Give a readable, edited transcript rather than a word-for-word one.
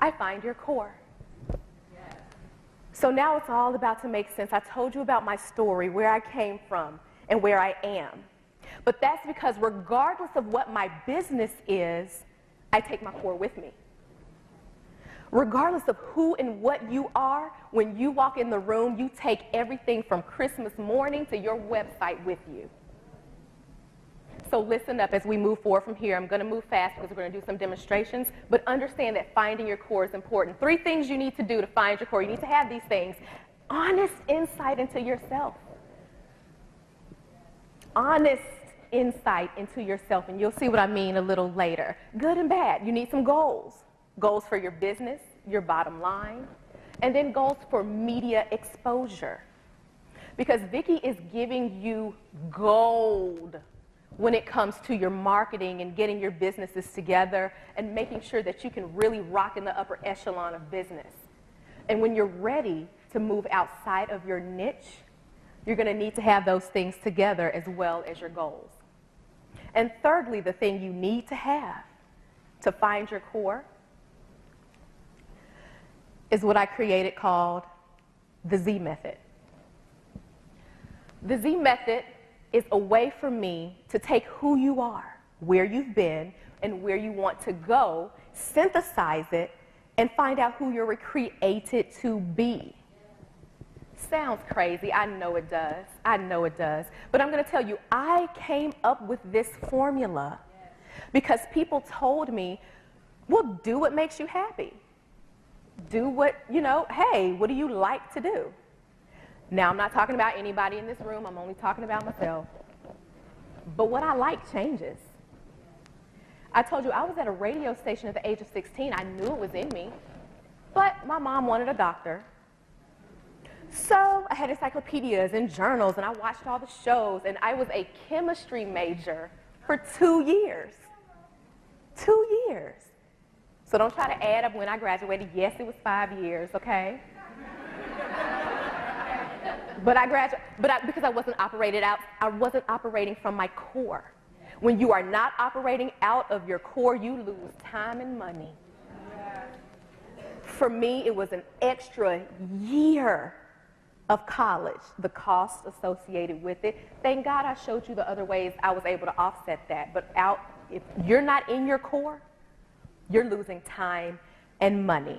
I find your core. So now it's all about to make sense. I told you about my story, where I came from, and where I am. But that's because regardless of what my business is, I take my core with me. Regardless of who and what you are, when you walk in the room, you take everything from Christmas morning to your website with you. So listen up as we move forward from here. I'm going to move fast because we're going to do some demonstrations, but understand that finding your core is important. 3 things you need to do to find your core. You need to have these things. Honest insight into yourself. Honest insight into yourself, and you'll see what I mean a little later. Good and bad. You need some goals. Goals for your business, your bottom line, and then goals for media exposure. Because Vicki is giving you gold when it comes to your marketing and getting your businesses together and making sure that you can really rock in the upper echelon of business. And when you're ready to move outside of your niche, you're going to need to have those things together as well as your goals. And thirdly, the thing you need to have to find your core is what I created called the Z method. The Z method is a way for me to take who you are, where you've been, and where you want to go, synthesize it, and find out who you're created to be. Sounds crazy. I know it does. I know it does. But I'm going to tell you, I came up with this formula because people told me, well, do what makes you happy. Do what, hey, what do you like to do? Now, I'm not talking about anybody in this room. I'm only talking about myself. But what I like changes. I told you I was at a radio station at the age of 16. I knew it was in me. But my mom wanted a doctor. So I had encyclopedias and journals, and I watched all the shows, and I was a chemistry major for 2 years. 2 years. So don't try to add up when I graduated. Yes, it was 5 years, okay? But I graduated, because I wasn't operating from my core. When you are not operating out of your core, you lose time and money. For me, it was an extra year of college, the cost associated with it. Thank God I showed you the other ways I was able to offset that. But if you're not in your core, you're losing time and money.